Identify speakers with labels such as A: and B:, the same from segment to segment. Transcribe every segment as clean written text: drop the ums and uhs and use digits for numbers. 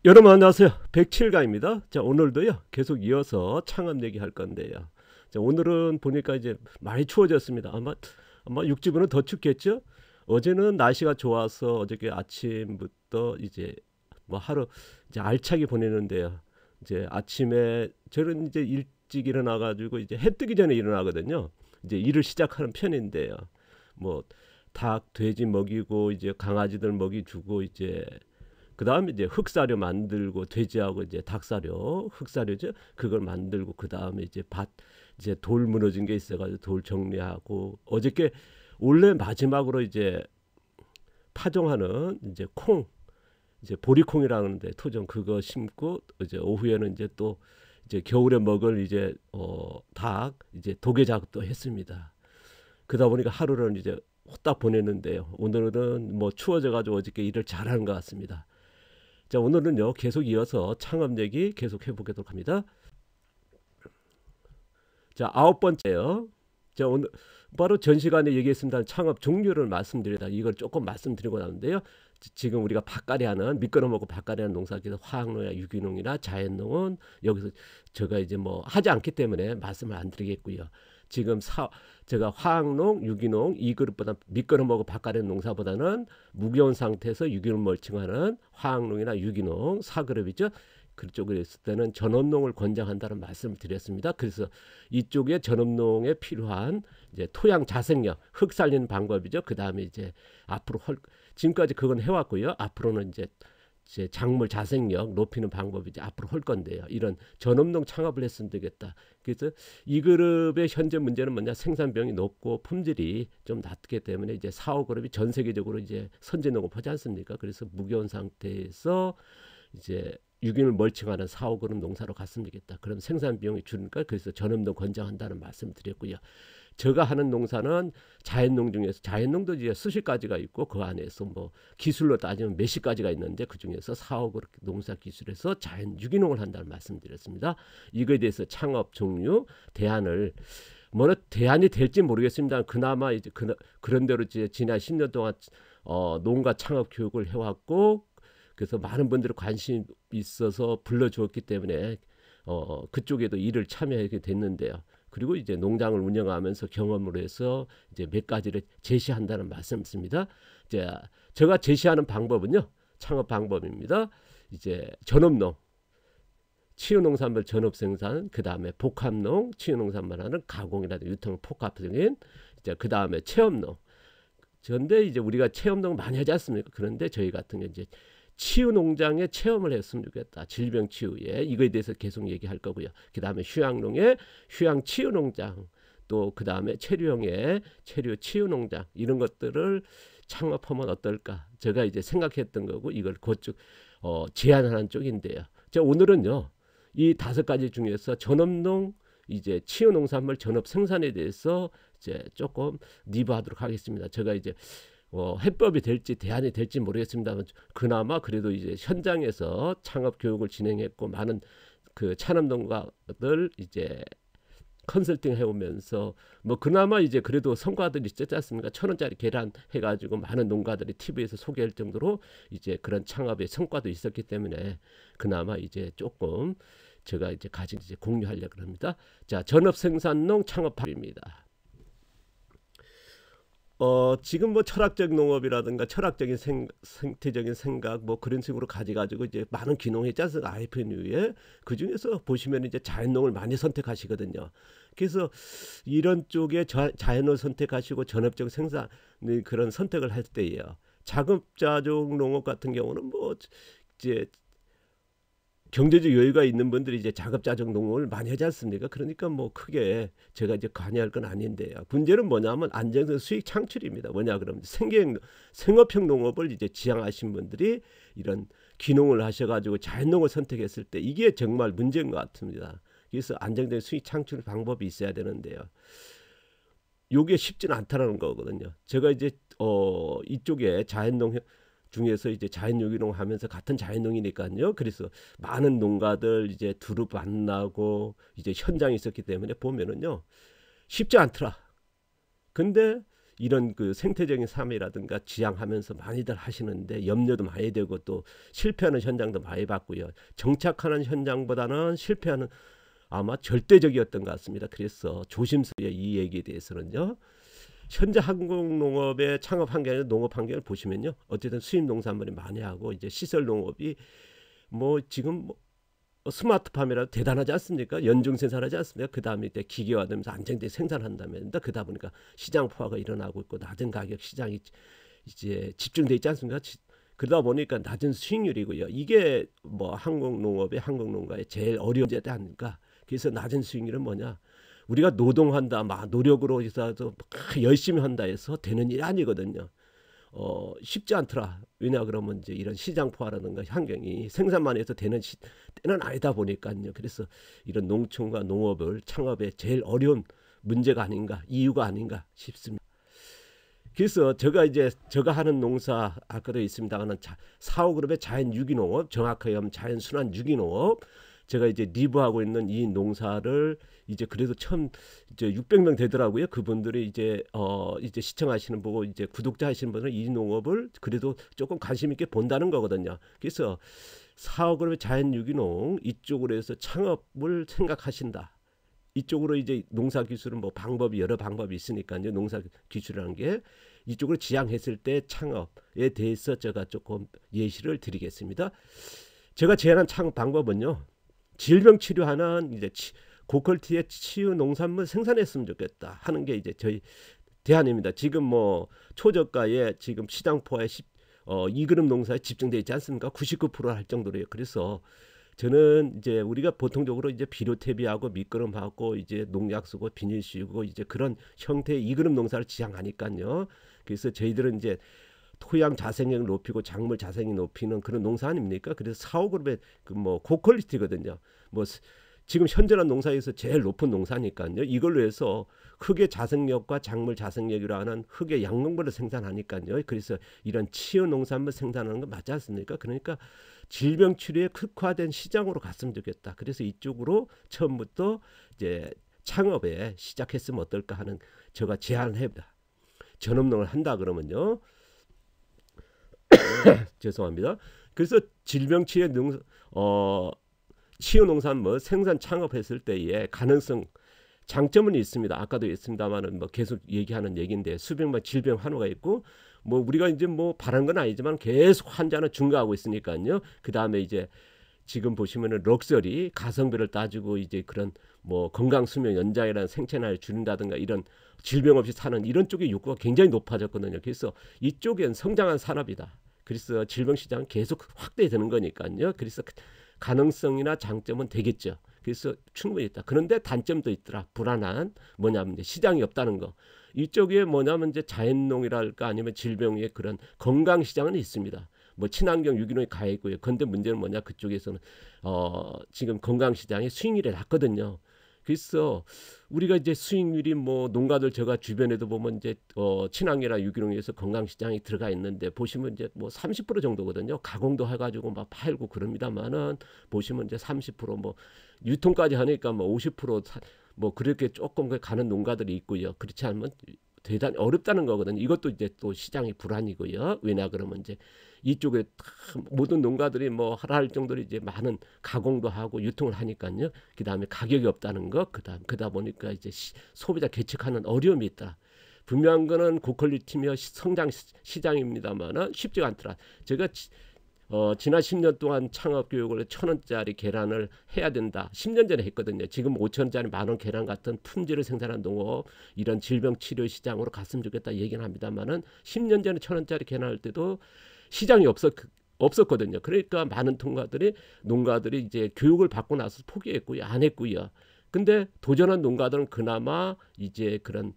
A: 여러분 안녕하세요. 107가입니다. 자, 오늘도요. 계속 이어서 창업 얘기할 건데요. 자, 오늘은 보니까 이제 많이 추워졌습니다. 아마 육지부는 더 춥겠죠? 어제는 날씨가 좋아서 어저께 아침부터 이제 뭐 하루 이제 알차게 보내는데요. 이제 아침에 저는 이제 일찍 일어나 가지고 이제 해 뜨기 전에 일어나거든요. 이제 일을 시작하는 편인데요. 뭐 닭, 돼지 먹이고 이제 강아지들 먹이 주고 이제 그 다음에 이제 흑사료 만들고 돼지하고 이제 닭사료, 흑사료죠. 그걸 만들고 그 다음에 이제 이제 돌 무너진 게 있어가지고 돌 정리하고 어저께 원래 마지막으로 이제 파종하는 이제 이제 보리콩이라고 하는데 토종 그거 심고 이제 오후에는 이제 또 이제 겨울에 먹을 이제 닭 이제 도개 작업도 했습니다. 그러다 보니까 하루를 이제 후딱 보냈는데요. 오늘은 뭐 추워져가지고 어저께 일을 잘하는 것 같습니다. 자, 오늘은요 계속 이어서 창업 얘기 계속 해보도록 합니다. 자, 아홉 번째요. 자, 오늘 바로 전 시간에 얘기했습니다. 창업 종류를 말씀드리다 이걸 조금 말씀드리고 나는데요. 지금 우리가 밭갈이 하는 미끄러 먹고 밭갈이 하는 농사기도 화학농이나 유기농이나 자연농은 여기서 제가 이제 뭐 하지 않기 때문에 말씀을 안 드리겠고요. 지금 제가 화학농, 유기농 이 그룹보다 미끄러 먹고 밭갈이 하는 농사보다는 무겨운 상태에서 유기농 멀칭하는 화학농이나 유기농 4그룹이죠. 그쪽에 있을 때는 전업농을 권장한다는 말씀을 드렸습니다. 그래서 이쪽에 전업농에 필요한 이제 토양 자생력, 흙 살리는 방법이죠. 그 다음에 이제 앞으로 지금까지 그건 해왔고요. 앞으로는 이제 작물 자생력 높이는 방법이 이제 앞으로 할 건데요. 이런 전업농 창업을 했으면 되겠다. 그래서 이 그룹의 현재 문제는 뭐냐? 생산비용이 높고 품질이 좀 낮기 때문에 이제 4, 5그룹이 전 세계적으로 이제 선제 농업하지 않습니까? 그래서 무겨운 상태에서 이제 유기농을 멀칭하는 4, 5그룹 농사로 갔으면 되겠다. 그럼 생산 비용이 줄으니까 그래서 전업농 권장한다는 말씀을 드렸고요. 제가 하는 농사는 자연농 중에서 자연농도 이제 수십 가지가 있고 그 안에서 뭐 기술로 따지면 몇십 가지가 있는데 그 중에서 4, 5그룹 농사 기술에서 자연 유기농을 한다는 말씀드렸습니다. 이거에 대해서 창업 종류 대안을 뭐 대안이 될지 모르겠습니다. 그나마 이제 그런 대로 이제 지난 10년 동안 농가 창업 교육을 해왔고 그래서 많은 분들이 관심 있어서 불러주었기 때문에 그쪽에도 일을 참여하게 됐는데요. 그리고 이제 농장을 운영하면서 경험으로 해서 이제 몇 가지를 제시한다는 말씀입니다. 이제 제가 제시하는 방법은요, 창업 방법입니다. 이제 전업농, 치유농산물 전업생산, 그 다음에 복합농, 치유농산물하는 가공이라든지 유통 복합적인 이제 그 다음에 체험농. 그런데 이제 우리가 체험농 많이 하지 않습니까? 그런데 저희 같은 경우 이제 치유 농장에 체험을 했으면 좋겠다. 질병 치유에 이거에 대해서 계속 얘기할 거고요. 그 다음에 휴양농의 휴양 치유 농장, 또 그 다음에 체류형의 체류 치유 농장 이런 것들을 창업하면 어떨까? 제가 이제 생각했던 거고 이걸 그쪽 제안하는 쪽인데요. 자, 오늘은요 이 5가지 중에서 전업농 이제 치유 농산물 전업 생산에 대해서 이제 조금 리뷰하도록 하겠습니다. 제가 이제 해법이 될지 대안이 될지 모르겠습니다만 그나마 그래도 이제 현장에서 창업 교육을 진행했고 많은 그 창업농가들 이제 컨설팅 해오면서 뭐 그나마 이제 그래도 성과들이 있지 않습니까? 1,000원짜리 계란 해가지고 많은 농가들이 TV에서 소개할 정도로 이제 그런 창업의 성과도 있었기 때문에 그나마 이제 조금 제가 이제 가진 이제 공유하려고 합니다. 자, 전업생산농 창업합입니다. 지금 뭐 철학적 농업이라든가 철학적인 생태적인 생각 뭐 그런 식으로 가져가지고 이제 많은 기농했지 않습니까? IFNU에 그 중에서 보시면 이제 자연농을 많이 선택하시거든요. 그래서 이런 쪽에 자연을 선택하시고 전업적 생산 그런 선택을 할 때예요. 자급자족 농업 같은 경우는 뭐 이제 경제적 여유가 있는 분들이 이제 자급자족 농업을 많이 하지 않습니까? 그러니까 뭐 크게 제가 이제 관여할 건 아닌데요. 문제는 뭐냐면 안정적 수익 창출입니다. 뭐냐 그러면 생업형 농업을 이제 지향하신 분들이 이런 귀농을 하셔가지고 자연농을 선택했을 때 이게 정말 문제인 것 같습니다. 그래서 안정된 수익 창출 방법이 있어야 되는데요. 이게 쉽지는 않다는 거거든요. 제가 이제 이쪽에 자연농 중에서 이제 자연유기농 하면서 같은 자연농이니까요. 그래서 많은 농가들 이제 두루 만나고 이제 현장에 있었기 때문에 보면은요 쉽지 않더라. 근데 이런 그 생태적인 삶이라든가 지향하면서 많이들 하시는데 염려도 많이 되고 또 실패하는 현장도 많이 봤고요. 정착하는 현장보다는 실패하는 아마 절대적이었던 것 같습니다. 그래서 조심스레 이 얘기에 대해서는요. 현재 한국 농업의 창업 환경이나 농업 환경을 보시면요. 어쨌든 수입 농산물이 많이 하고 이제 시설 농업이 뭐 지금 뭐 스마트팜이라도 대단하지 않습니까? 연중 생산하지 않습니까? 그 다음에 이제 기계화되면서 안정되게 생산한다면 그러다 보니까 시장 포화가 일어나고 있고 낮은 가격 시장이 이제 집중돼 있지 않습니까? 그러다 보니까 낮은 수익률이고요. 이게 뭐 한국 농업의 한국 농가의 제일 어려운 문제가 아닐까. 그래서 낮은 수익률은 뭐냐? 우리가 노동한다, 막 노력으로 해서 열심히 한다 해서 되는 일이 아니거든요. 쉽지 않더라. 왜냐 그러면 이제 이런 시장 포화라든가 환경이 생산만 해서 되는 때는 아니다 보니까요. 그래서 이런 농촌과 농업을 창업의 제일 어려운 문제가 아닌가, 이유가 아닌가 싶습니다. 그래서 제가 하는 농사 아까도 있습니다만은 사호그룹의 자연 유기농업, 정확하게 하면 자연 순환 유기농업. 제가 이제 리브하고 있는 이 농사를 이제 그래도 처음 이제 600명 되더라고요. 그분들이 이제 이제 시청하시는 보고 이제 구독자 하시는 분들은 이 농업을 그래도 조금 관심 있게 본다는 거거든요. 그래서 사업그룹의 자연 유기농 이쪽으로 해서 창업을 생각하신다. 이쪽으로 이제 농사 기술은 뭐 방법이 여러 방법이 있으니까요. 농사 기술이라는 게 이쪽으로 지향했을 때 창업에 대해서 제가 조금 예시를 드리겠습니다. 제가 제안한 창업 방법은요. 질병 치료하는 이제 고퀄티의 치유 농산물 생산했으면 좋겠다 하는 게 이제 저희 대안입니다. 지금 뭐 초저가에 지금 시장 포화에 2그룹 농사에 집중되어 있지 않습니까? 99%할 정도로요. 그래서 저는 이제 우리가 보통적으로 이제 비료 퇴비하고 미끄럼하고 이제 농약 쓰고 비닐 씌우고 이제 그런 형태의 2그룹 농사를 지향하니까요. 그래서 저희들은 이제 토양 자생력을 높이고 작물 자생이 높이는 그런 농사 아닙니까? 그래서 사호그룹의 그 뭐 고퀄리티거든요. 뭐 지금 현존한 농사에서 제일 높은 농사니까요. 이걸로 해서 흙의 자생력과 작물 자생력이라 하는 흙의 양농물을 생산하니까요. 그래서 이런 치유 농산물 생산하는 거 맞지 않습니까? 그러니까 질병 치료에 특화된 시장으로 갔으면 좋겠다. 그래서 이쪽으로 처음부터 이제 창업에 시작했으면 어떨까 하는 제가 제안을 해봅니다. 전업농을 한다 그러면요. 죄송합니다. 그래서 질병 치유 치유 농산물 생산 창업했을 때의 가능성 장점은 있습니다. 아까도 있습니다만은 뭐 계속 얘기하는 얘기인데 수백만 질병 환우가 있고 뭐 우리가 이제 뭐 바란 건 아니지만 계속 환자는 증가하고 있으니까요. 그 다음에 이제 지금 보시면은 럭셔리 가성비를 따지고 이제 그런 뭐 건강 수명 연장이라는 생체 나이를 줄인다든가 이런 질병 없이 사는 이런 쪽의 욕구가 굉장히 높아졌거든요. 그래서 이쪽엔 성장한 산업이다. 그래서 질병 시장은 계속 확대되는 거니까요. 그래서 가능성이나 장점은 되겠죠. 그래서 충분히 있다. 그런데 단점도 있더라. 불안한 뭐냐면 이제 시장이 없다는 거. 이쪽에 뭐냐면 이제 자연농이랄까 아니면 질병의 그런 건강 시장은 있습니다. 뭐 친환경 유기농이 가 있고요. 그런데 문제는 뭐냐 그쪽에서는 지금 건강 시장의 수익률이 낮거든요. 그래서 우리가 이제 수익률이 뭐 농가들 제가 주변에도 보면 이제 친환경이나 유기농에서 건강 시장이 들어가 있는데 보시면 이제 뭐 30% 정도거든요. 가공도 해가지고 막 팔고 그럽니다만은 보시면 이제 30%뭐 유통까지 하니까 뭐 50%뭐 그렇게 조금 가는 농가들이 있고요. 그렇지 않으면 대단히 어렵다는 거거든요. 이것도 이제 또 시장의 불안이고요. 왜냐 그러면 이제 이쪽에 모든 농가들이 뭐 하라 할 정도로 이제 많은 가공도 하고 유통을 하니까요. 그 다음에 가격이 없다는 거, 그다 보니까 이제 소비자 계측하는 어려움이 있다. 분명한 거는 고퀄리티며 성장 시장입니다만은 쉽지가 않더라. 제가 지난 10년 동안 창업 교육을 1,000원짜리 계란을 해야 된다. 10년 전에 했거든요. 지금 5,000원짜리 만원 계란 같은 품질을 생산한 농업 이런 질병 치료 시장으로 갔으면 좋겠다 얘기는 합니다만은 10년 전에 1,000원짜리 계란 할 때도 시장이 없었거든요. 그러니까 많은 농가들이 이제 교육을 받고 나서 포기했고요. 안 했고요. 근데 도전한 농가들은 그나마 이제 그런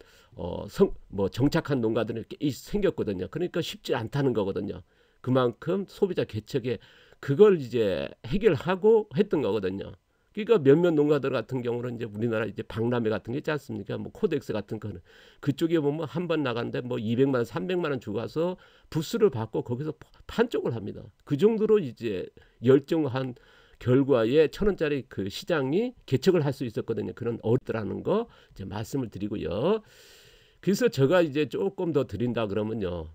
A: 뭐 정착한 농가들이 생겼거든요. 그러니까 쉽지 않다는 거거든요. 그만큼 소비자 개척에 그걸 이제 해결하고 했던 거거든요. 그러니까 몇몇 농가들 같은 경우는 이제 우리나라 이제 박람회 같은 게 있지 않습니까? 뭐 코덱스 같은 거는 그쪽에 보면 한 번 나가는데 뭐 200만 원, 300만 원 주고 가서 부스를 받고 거기서 판촉을 합니다. 그 정도로 이제 열정한 결과에 1,000원짜리 그 시장이 개척을 할 수 있었거든요. 그런 어렵더라는 거 이제 말씀을 드리고요. 그래서 제가 이제 조금 더 드린다 그러면요.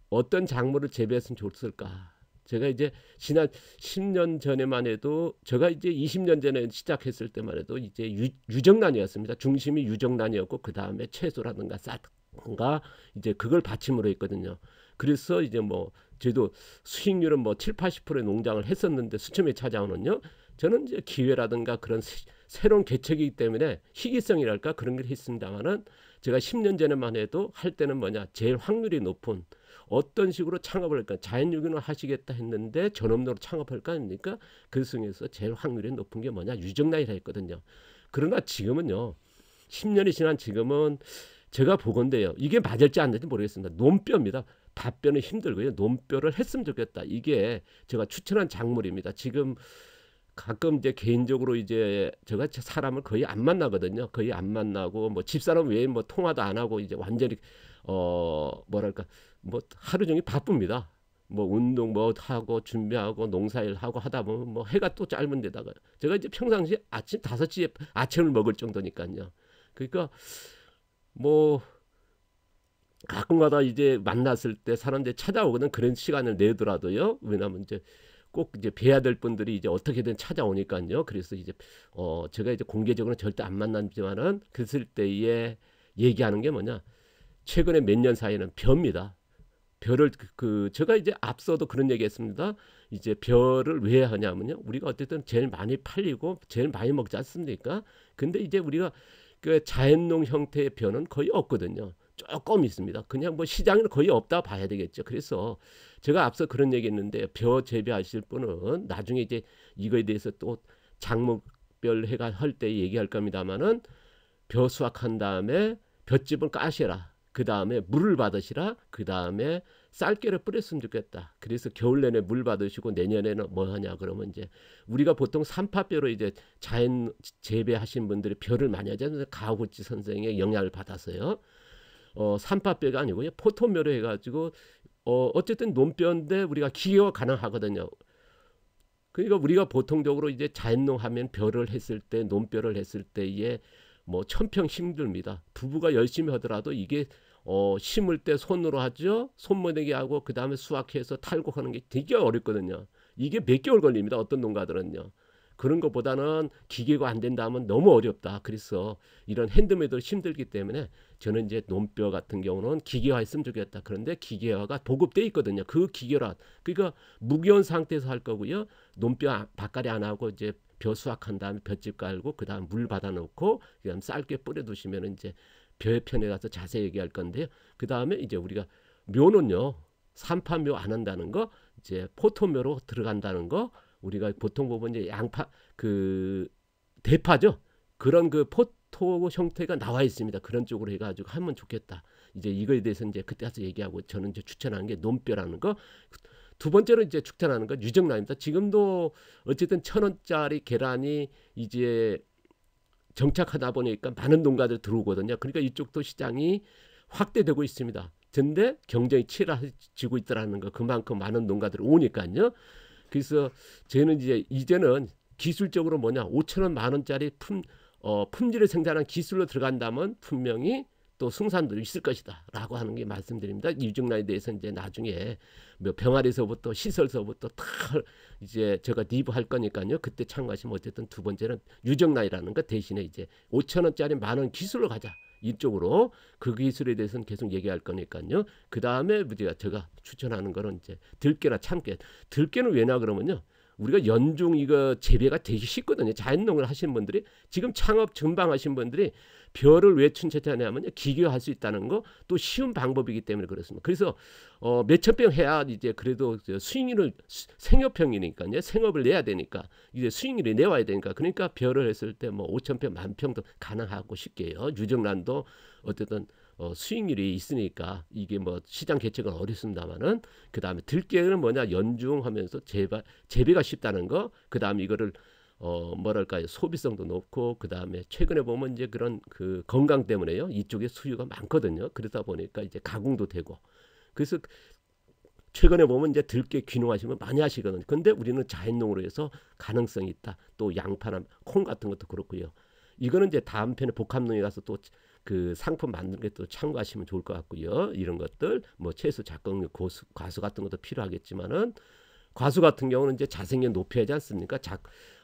A: 어떤 작물을 재배했으면 좋을까? 제가 이제 지난 10년 전에만 해도 제가 이제 20년 전에 시작했을 때만 해도 이제 유정란이었습니다. 중심이 유정란이었고 그 다음에 채소라든가 쌀든가 이제 그걸 받침으로 했거든요. 그래서 이제 뭐 저도 수익률은 뭐 7, 80%의 농장을 했었는데 수치에 찾아오는요. 저는 이제 기회라든가 그런 새로운 개척이기 때문에 희귀성이랄까 그런 걸 했습니다만은 제가 10년 전에만 해도 할 때는 뭐냐 제일 확률이 높은 어떤 식으로 창업을 할까 자연유기농 하시겠다 했는데 전업로로 창업할까 합니까? 그 중에서 제일 확률이 높은 게 뭐냐 유정란이라 했거든요. 그러나 지금은요 10년이 지난 지금은 제가 보건대요 이게 맞을지 안 될지 모르겠습니다. 논뼈입니다. 밥뼈는 힘들고요 논뼈를 했으면 좋겠다. 이게 제가 추천한 작물입니다. 지금 가끔 이제 개인적으로 이제 제가 사람을 거의 안 만나거든요. 거의 안 만나고 뭐 집사람 외에 뭐 통화도 안 하고 이제 완전히 뭐랄까 뭐 하루 종일 바쁩니다. 뭐 운동 뭐 하고 준비하고 농사일 하고 하다 보면 뭐 해가 또 짧은 데다가 제가 이제 평상시 아침 5시에 아침을 먹을 정도니까요. 그러니까 뭐 가끔가다 이제 만났을 때 사람들이 찾아오거든. 그런 시간을 내더라도요. 왜냐하면 이제 꼭 이제 뵈야 될 분들이 이제 어떻게든 찾아오니까요. 그래서 이제 제가 이제 공개적으로 절대 안 만나지만은 그랬을 때에 얘기하는 게 뭐냐. 최근에 몇 년 사이에는 벼입니다. 벼를 제가 이제 앞서도 그런 얘기했습니다. 이제 벼를 왜 하냐면요. 우리가 어쨌든 제일 많이 팔리고 제일 많이 먹지 않습니까? 근데 이제 우리가 그 자연농 형태의 벼는 거의 없거든요. 조금 있습니다. 그냥 뭐 시장에는 거의 없다 봐야 되겠죠. 그래서 제가 앞서 그런 얘기했는데 벼 재배하실 분은 나중에 이제 이거에 대해서 또 작목별 해가 할 때 얘기할 겁니다만은 벼 수확한 다음에 볏짚을 까시라. 그 다음에 물을 받으시라. 그 다음에 쌀깨를 뿌렸으면 좋겠다. 그래서 겨울 내내 물 받으시고 내년에는 뭐 하냐 그러면 이제 우리가 보통 삼파뼈로 이제 자연 재배하신 분들이 벼를 많이 하잖아요. 가오구치 선생의 영향을 받아서요. 삼파뼈가 아니고요. 포토묘로 해가지고 어쨌든 논뼈인데 우리가 기계가 가능하거든요. 그러니까 우리가 보통적으로 이제 자연농 하면 벼를 했을 때 논뼈를 했을 때에 뭐 1000평 힘듭니다. 부부가 열심히 하더라도 이게 심을 때 손으로 하죠. 손모내기 하고 그 다음에 수확해서 탈곡하는 게 되게 어렵거든요. 이게 몇 개월 걸립니다. 어떤 농가들은요. 그런 것보다는 기계가 안 된다면 너무 어렵다. 그래서 이런 핸드메이드 힘들기 때문에 저는 이제 논뼈 같은 경우는 기계화했으면 좋겠다. 그런데 기계화가 보급돼 있거든요. 그 기계화 그러니까 무기온 상태에서 할 거고요. 논뼈 바깥에 안 하고 이제 벼 수확한 다음에 볏짚 깔고 그 다음 물 받아놓고 그다음 쌀게 뿌려두시면 이제 벼의 편에 가서 자세히 얘기할 건데요. 그 다음에 이제 우리가 묘는요. 산파묘 안 한다는 거 이제 포토묘로 들어간다는 거 우리가 보통 보면 이제 양파 그 대파죠. 그런 그 포토 형태가 나와 있습니다. 그런 쪽으로 해가지고 하면 좋겠다. 이제 이거에 대해서 이제 그때 가서 얘기하고 저는 이제 추천하는 게 논뼈라는 거. 두 번째로 이제 추천하는 건 유정란입니다. 지금도 어쨌든 1,000원짜리 계란이 이제 정착하다 보니까 많은 농가들 들어오거든요. 그러니까 이쪽도 시장이 확대되고 있습니다. 근데 경쟁이 치열해지고 있다는 거 그만큼 많은 농가들이 오니까요. 그래서 저는 이제는 기술적으로 뭐냐 5,000원 만원짜리 품질을 생산한 기술로 들어간다면 분명히 또 승산도 있을 것이다 라고 하는 게 말씀드립니다. 유정란에 대해서 이제 나중에 뭐 병아리서부터 시설서부터 다 이제 제가 리뷰 할 거니까요. 그때 참고하시면 어쨌든 두 번째는 유정란이라는 것 대신에 이제 5,000원짜리 만원 기술로 가자. 이쪽으로 그 기술에 대해서는 계속 얘기할 거니까요. 그 다음에 제가 추천하는 거는 이제 들깨나 참깨. 들깨는 왜냐 그러면요. 우리가 연중 이거 재배가 되게 쉽거든요. 자연농을 하시는 분들이 지금 창업 전방하신 분들이 벼를 왜 추천하냐면요. 기계화할 수 있다는 거 또 쉬운 방법이기 때문에 그렇습니다. 그래서 몇천 평 해야 이제 그래도 수익률을 생업형이니까요. 생업을 내야 되니까 이제 수익률이 내와야 되니까 그러니까 벼를 했을 때 뭐 5,000평, 10,000평도 가능하고 쉽게요. 유정란도 어쨌든 수익률이 있으니까 이게 뭐 시장 개척은 어렵습니다만은 그 다음에 들깨는 뭐냐 연중하면서 재배가 쉽다는 거. 그 다음에 이거를 뭐랄까요 소비성도 높고 그 다음에 최근에 보면 이제 그런 그 건강 때문에요 이쪽에 수요가 많거든요. 그러다 보니까 이제 가공도 되고 그래서 최근에 보면 이제 들깨 귀농하시면 많이 하시거든요. 근데 우리는 자연농으로 해서 가능성이 있다. 또 양파나 콩 같은 것도 그렇고요. 이거는 이제 다음 편에 복합농에 가서 또 그 상품 만드는 게 또 참고하시면 좋을 것 같고요. 이런 것들 뭐 채소, 작곡류, 과수 같은 것도 필요하겠지만은 과수 같은 경우는 이제 자생력 높여야 하지 않습니까?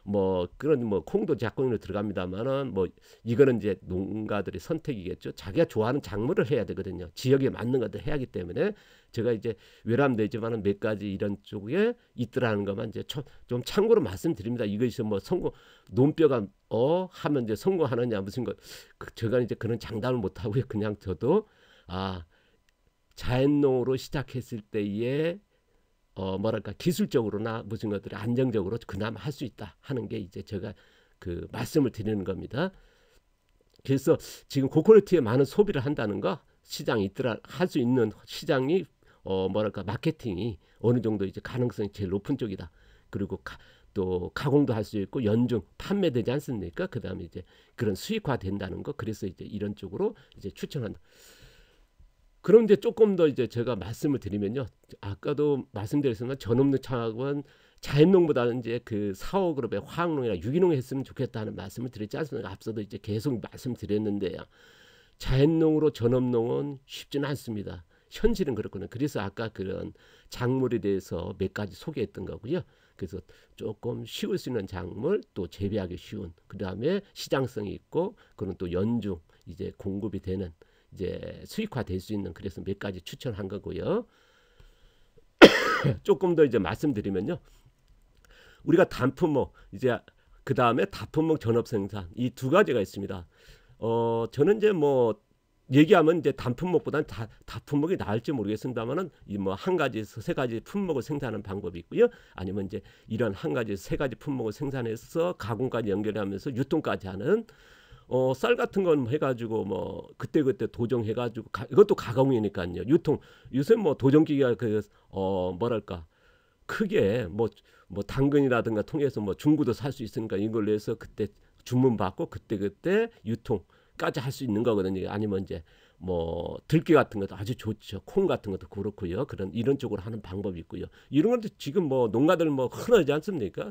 A: 뭐 그런 뭐 콩도 작곡류로 들어갑니다만은 뭐 이거는 이제 농가들의 선택이겠죠. 자기가 좋아하는 작물을 해야 되거든요. 지역에 맞는 것들 해야 하기 때문에 제가 이제 외람되지만은 몇 가지 이런 쪽에 있더라는 것만 이제 좀 참고로 말씀드립니다. 이것이 뭐 성공 논뼈가 하면 이제 성공하느냐 무슨 것 제가 이제 그런 장담을 못 하고요. 그냥 저도 자연농으로 시작했을 때에 뭐랄까 기술적으로나 무슨 것들이 안정적으로 그나마 할 수 있다 하는 게 이제 제가 그 말씀을 드리는 겁니다. 그래서 지금 고퀄리티에 많은 소비를 한다는 거 시장이 있더라 할 수 있는 시장이 뭐랄까 마케팅이 어느 정도 이제 가능성이 제일 높은 쪽이다. 그리고 또 가공도 할 수 있고 연중 판매되지 않습니까? 그다음에 이제 그런 수익화 된다는 거. 그래서 이제 이런 쪽으로 이제 추천한다. 그럼 이제 조금 더 이제 제가 말씀을 드리면요. 아까도 말씀드렸지만 전업농 창업은 자연농보다는 이제 그 사업그룹의 화학농이나 유기농 했으면 좋겠다는 말씀을 드렸지 않습니까? 앞서도 이제 계속 말씀드렸는데요. 자연농으로 전업농은 쉽지는 않습니다. 현실은 그렇거든요. 그래서 아까 그런 작물에 대해서 몇 가지 소개했던 거고요. 그래서 조금 쉬울 수 있는 작물, 또 재배하기 쉬운, 그 다음에 시장성이 있고, 그런 또 연중 이제 공급이 되는 이제 수익화 될 수 있는 그래서 몇 가지 추천한 거고요. 조금 더 이제 말씀드리면요. 우리가 단품목 이제 그 다음에 다품목 전업 생산 이 두 가지가 있습니다. 저는 이제 뭐 얘기하면 이제 단품목보다는 다품목이 나을지 모르겠습니다만은 이 뭐 한 가지에서 세 가지 품목을 생산하는 방법이 있고요. 아니면 이제 이런 한 가지 세 가지 품목을 생산해서 가공까지 연결하면서 유통까지 하는 쌀 같은 건 해가지고 뭐 그때그때 도정해가지고 이것도 가공이니까요. 요새 뭐 도정기가 뭐랄까 크게 뭐 당근이라든가 통해서 뭐 중고도 살 수 있으니까 이걸로 해서 그때 주문 받고 그때 유통까지 할 수 있는 거거든요. 아니면 이제 뭐 들깨 같은 것도 아주 좋죠. 콩 같은 것도 그렇고요. 이런 쪽으로 하는 방법이 있고요. 이런 것도 지금 뭐 농가들 뭐 흔하지 않습니까?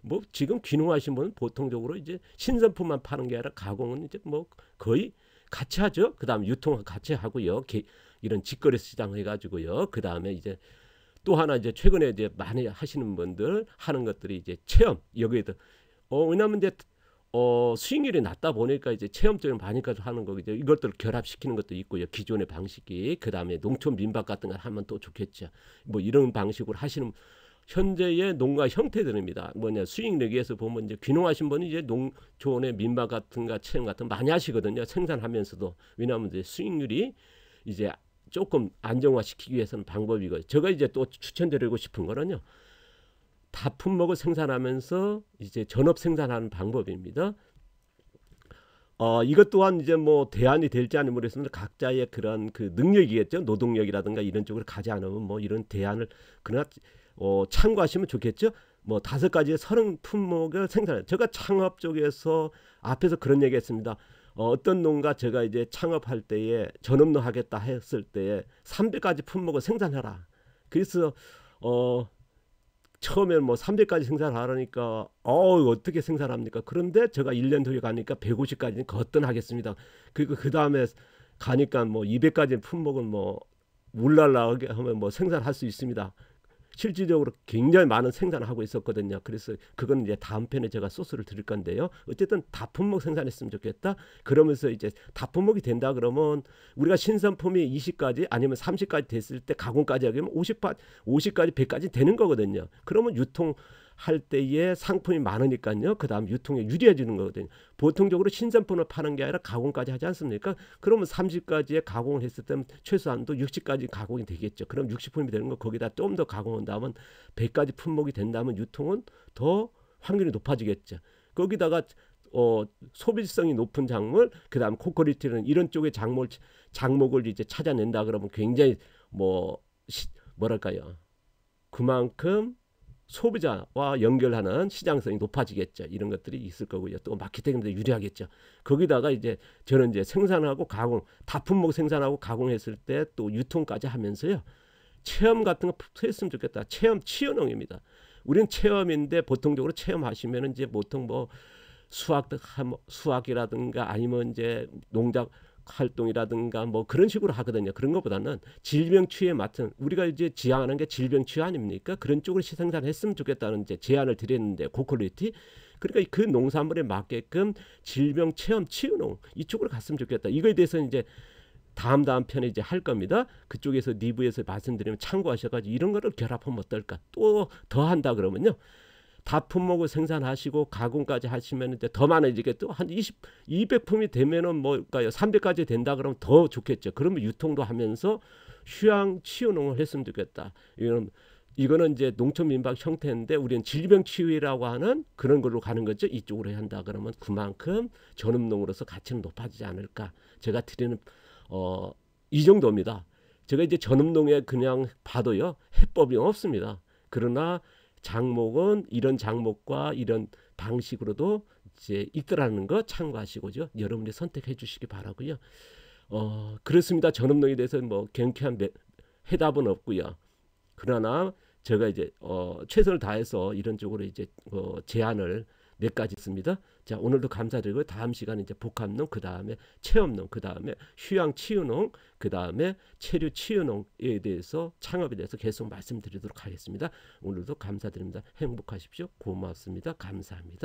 A: 뭐 지금 귀농하신 분은 보통적으로 이제 신선품만 파는 게 아니라 가공은 이제 뭐 거의 같이 하죠. 그다음 유통 같이 하고요. 이런 직거래 시장 해가지고요. 그다음에 이제 또 하나 이제 최근에 이제 많이 하시는 분들 하는 것들이 이제 체험 여기에도 왜냐하면 이제 수익률이 낮다 보니까 이제 체험적인 많이 하는 거죠. 이것들을 결합시키는 것도 있고요. 기존의 방식이 그다음에 농촌 민박 같은 걸 하면 또 좋겠죠. 뭐 이런 방식으로 하시는 현재의 농가 형태들입니다. 수익 내기에서 보면 이제 귀농하신 분이 이제 농촌의 민박 같은가 체험 같은 거 많이 하시거든요. 생산하면서도 왜냐하면 이제 수익률이 이제 조금 안정화시키기 위해서는 방법이고요. 제가 이제 또 추천드리고 싶은 거는요. 다품목을 생산하면서 이제 전업 생산하는 방법입니다. 이것 또한 이제 뭐 대안이 될지 아니면 모르겠습니다. 각자의 그런 그 능력이겠죠. 노동력이라든가 이런 쪽으로 가지 않으면 뭐 이런 대안을 그러나 참고하시면 좋겠죠. 뭐 5가지의 30품목을 생산해요. 제가 창업 쪽에서 앞에서 그런 얘기했습니다. 어떤 농가 제가 이제 창업할 때에 전업농 하겠다 했을 때에 300가지 품목을 생산해라. 그래서 처음에 뭐 300가지 생산하라니까 어떻게 생산합니까? 그런데 제가 1년 뒤에 가니까 150가지는 거뜬하겠습니다. 그리고 그 다음에 가니까 뭐 200가지 품목은 뭐 울랄라하게 하면 뭐 생산할 수 있습니다. 실질적으로 굉장히 많은 생산을 하고 있었거든요. 그래서 그건 이제 다음 편에 제가 소스를 드릴 건데요. 어쨌든 다품목 생산했으면 좋겠다. 그러면서 이제 다품목이 된다 그러면 우리가 신선품이 20가지 아니면 30가지 됐을 때 가공까지 하면 50가지, 100가지 되는 거거든요. 그러면 유통할 때에 상품이 많으니까요. 그 다음 유통에 유리해지는 거거든요. 보통적으로 신선품을 파는 게 아니라 가공까지 하지 않습니까? 그러면 30가지에 가공을 했을 때는 최소한도 60가지 가공이 되겠죠. 그럼 60품이 되는 거 거기다 좀 더 가공한다면 100가지 품목이 된다면 유통은 더 확률이 높아지겠죠. 거기다가 소비성이 높은 작물, 그 다음 고퀄리티는 이런 쪽의 작목을 이제 찾아낸다 그러면 굉장히 뭐랄까요? 그만큼 소비자와 연결하는 시장성이 높아지겠죠. 이런 것들이 있을 거고요. 또 마케팅도 유리하겠죠. 거기다가 이제 저는 이제 생산하고 가공, 다품목 생산하고 가공했을 때 또 유통까지 하면서요. 체험 같은 거 했으면 좋겠다. 체험 치유농입니다. 우리는 체험인데 보통적으로 체험하시면 이제 보통 뭐 수학이라든가 아니면 이제 농작 활동이라든가 뭐 그런 식으로 하거든요. 그런 것보다는 질병 치유에 맞춘 우리가 이제 지향하는 게 질병 치유 아닙니까? 그런 쪽을 생산했으면 좋겠다는 이제 제안을 드렸는데 고퀄리티 그러니까 그 농산물에 맞게끔 질병 체험 치유농 이쪽으로 갔으면 좋겠다. 이거에 대해서 이제 다음 편에 이제 할 겁니다. 그쪽에서 리뷰에서 말씀드리면 참고하셔가지고 이런 거를 결합하면 어떨까? 또 더 한다 그러면요. 다 품목을 생산하시고 가공까지 하시면 이제 더 많아지겠죠. 한 200품이 되면은 뭘까요? 300까지 된다 그러면 더 좋겠죠. 그러면 유통도 하면서 휴양 치유농을 했으면 좋겠다. 이거는 이제 농촌 민박 형태인데 우리는 질병 치유라고 하는 그런 걸로 가는 거죠. 이쪽으로 해야 한다 그러면 그만큼 전업농으로서 가치는 높아지지 않을까. 제가 드리는 이 정도입니다. 제가 이제 전업농에 그냥 봐도요. 해법이 없습니다. 그러나 장목은 이런 장목과 이런 방식으로도 이제 있더라는 거 참고하시고죠. 여러분이 선택해 주시기 바라고요. 그렇습니다. 전업농에 대해서 뭐 경쾌한 해답은 없고요. 그러나 제가 이제 최선을 다해서 이런 쪽으로 이제 제안을 몇 가지 있습니다. 자, 오늘도 감사드리고 다음 시간에 이제 복합농, 그 다음에 체험농, 그 다음에 휴양 치유농, 그 다음에 체류 치유농에 대해서 창업에 대해서 계속 말씀드리도록 하겠습니다. 오늘도 감사드립니다. 행복하십시오. 고맙습니다. 감사합니다.